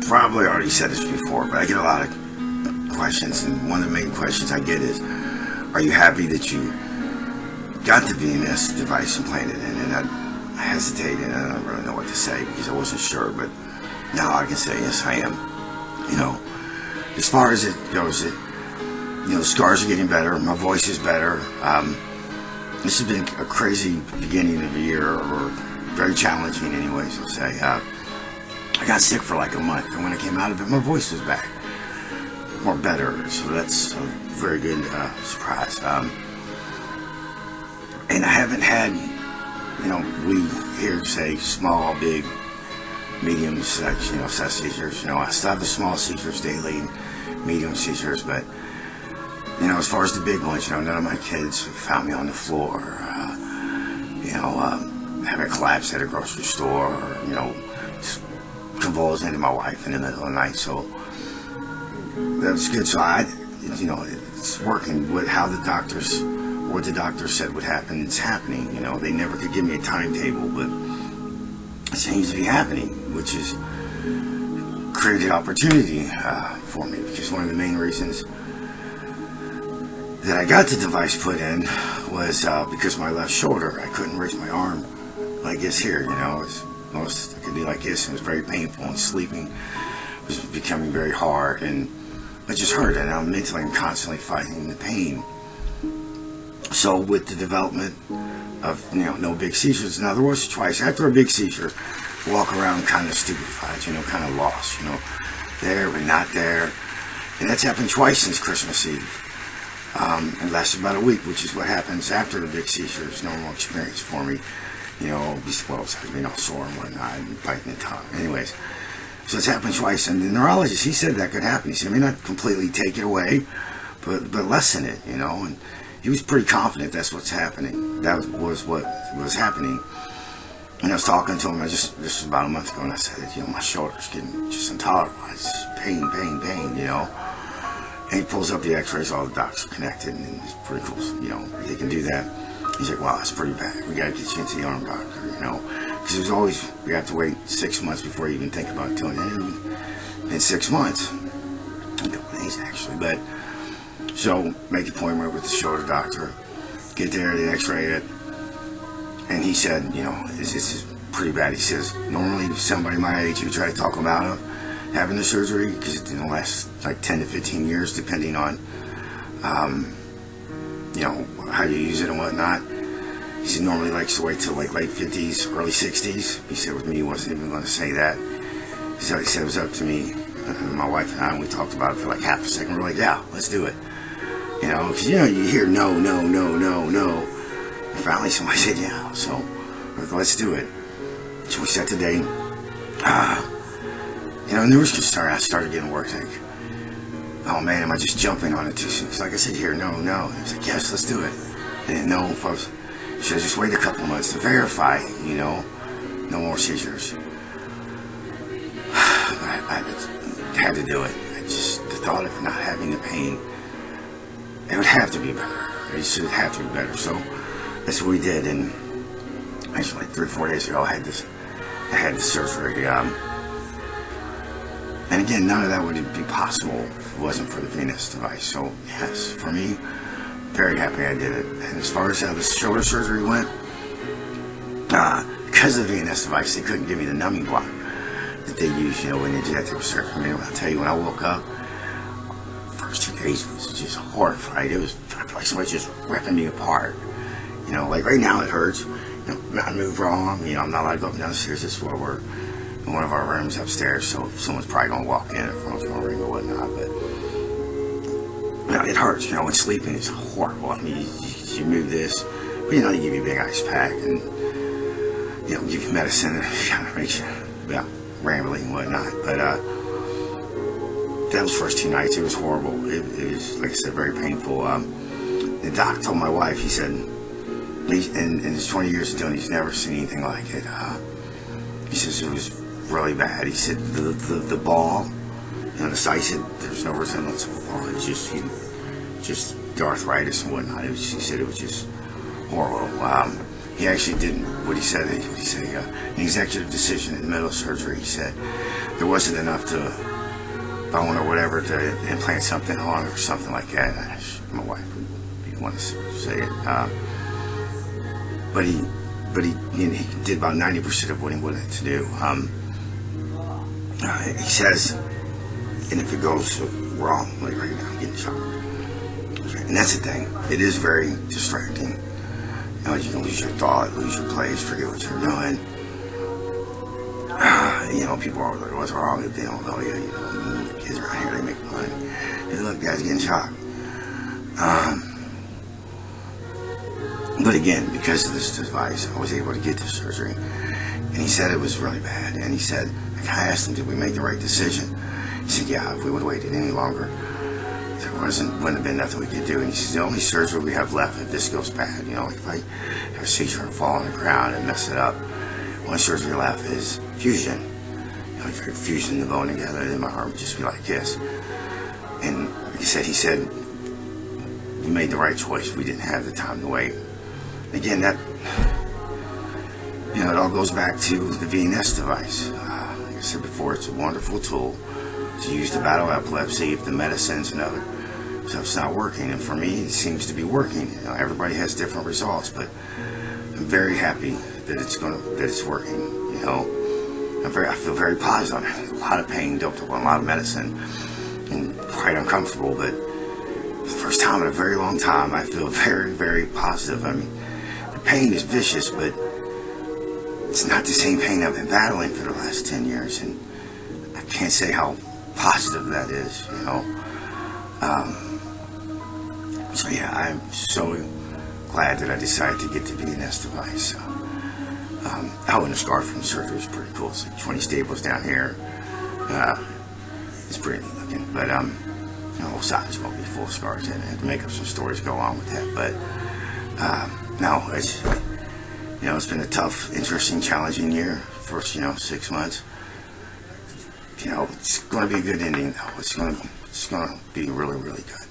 probably already said this before, but I get a lot of questions, and one of the main questions I get is, are you happy that you got the VNS device implanted in? And I hesitated, and I don't really know what to say because I wasn't sure, but now I can say yes, I am. You know, as far as it goes, the scars are getting better, my voice is better. This has been a crazy beginning of the year, or very challenging anyways, I'll say. I got sick for like a month, and when I came out of it, my voice was back, more better, so that's a very good surprise. And I haven't had, we hear say small, big, medium, such seizures. I still have the small seizures daily, medium seizures, but as far as the big ones, none of my kids found me on the floor, having a collapse at a grocery store, or, convulsing into my wife in the middle of the night. So that was good. So it's working with how the doctors, what the doctor said would happen. It's happening. They never could give me a timetable, but it seems to be happening, which is created opportunity for me, because one of the main reasons that I got the device put in was because my left shoulder, I couldn't raise my arm like this here, most I could do like this, and it was very painful, and sleeping was becoming very hard, and I just hurt, and I'm mentally and constantly fighting the pain. So with the development of no big seizures, now there was twice after a big seizure, walk around kind of stupefied, kind of lost, there but not there, and that's happened twice since Christmas Eve. It lasted about a week, which is what happens after the big seizure. It's normal experience for me. Besides being all sore and whatnot, and biting the tongue. Anyways, so it's happened twice, and the neurologist, he said that could happen. He said, may not completely take it away, but lessen it, and he was pretty confident that's what's happening. That was what was happening. And I was talking to him, this was about a month ago, and I said, my shoulder's getting just intolerable. It's just pain, And he pulls up the x-rays, all the dots are connected, and it's pretty cool, they can do that. He's like, wow, that's pretty bad. We gotta get you into the arm doctor, because there's always, we have to wait 6 months before you even think about doing it. In 6 months, a couple days actually, but, so make an appointment with the shoulder doctor, get there, they x-ray it, and he said, this is pretty bad. He says, normally somebody my age, you try to talk about having the surgery, because it's going to last like 10 to 15 years, depending on, how you use it and whatnot. He said normally likes to wait till like late 50s, early 60s. He said with me, he wasn't even going to say that. So he said it was up to me, my wife and I, and we talked about it for like half a second. We're like, yeah, let's do it. Because you hear no. And finally somebody said, yeah, so we're like, let's do it. So we set the date. And there was concern. I started getting work, like, oh man, am I just jumping on it too soon? So like I said, here, no. And he was like, yes, let's do it. And no, folks, should have just waited a couple months to verify, no more seizures. I had to do it. The thought of not having the pain, it would have to be better. It should have to be better. So that's what we did. And actually, like 3 or 4 days ago, I had the surgery. And again, none of that would be possible if it wasn't for the VNS device. So yes, for me, very happy I did it. And as far as how the shoulder surgery went, because of the VNS device, they couldn't give me the numbing block that they use, when they do that type of surgery. I mean, I'll tell you, when I woke up, first 2 days was just horrified. It was like somebody just ripping me apart. Like right now it hurts. I move wrong. I'm not allowed to go up and down the stairs. This is where we're in one of our rooms upstairs, so someone's probably gonna walk in, or phone's gonna ring or whatnot. But it hurts. When sleeping is horrible. I mean, you move this, but they give you a big ice pack and give you medicine and kind of makes you rambling and whatnot. But that was the first 2 nights. It was horrible. It was, like I said, very painful. The doc told my wife, he said, in his 20 years of doing it, he's never seen anything like it. He says it was really bad. He said the ball, the site said there's no resemblance of a ball. It's just the arthritis and whatnot. He said it was just horrible. he actually didn't. What he said, an executive decision in the middle of surgery. He said there wasn't enough to bone or whatever to implant something on or something like that. My wife didn't want to say it, but he did about 90% of what he wanted to do. He says, and if it goes wrong, like right now, I'm getting shocked. And that's the thing. It is very distracting. You know, you can lose your thought, lose your place, forget what you're doing. You know, people are like, what's wrong if they don't know you? You know, the kids around here, they make money. Hey, look, guys getting shocked. But again, because of this device, I was able to get the surgery. And he said it was really bad. And he said, I asked him, did we make the right decision? He said, yeah, if we would have waited any longer, there wouldn't have been nothing we could do. And he said, the only surgery we have left if this goes bad, you know, like if I have a seizure and fall on the ground and mess it up, only surgery left is fusion. You know, if you're fusing the bone together, then my arm would just be like this. And like he said, we made the right choice. We didn't have the time to wait. Again, that, you know, it all goes back to the VNS device. Like I said before, it's a wonderful tool to use to battle epilepsy if the medicines and other stuff's not working. And for me, it seems to be working. You know, everybody has different results, but I'm very happy that it's working. You know, I feel very positive. I have a lot of pain, doped up on a lot of medicine, and quite uncomfortable. But for the first time in a very long time, I feel very, very positive. I mean, the pain is vicious, but it's not the same pain I've been battling for the last 10 years, and I can't say how positive that is, you know. So yeah, I'm so glad that I decided to get the VNS device. Oh, and the scar from the surgery is pretty cool. It's like 20 staples down here. It's pretty neat looking, but you know, both sides won't be full scars in it. To make up some stories go on with that, but no, it's, you know, it's been a tough, interesting, challenging year. First, you know, 6 months. You know, it's going to be a good ending, though. It's going to be really, really good.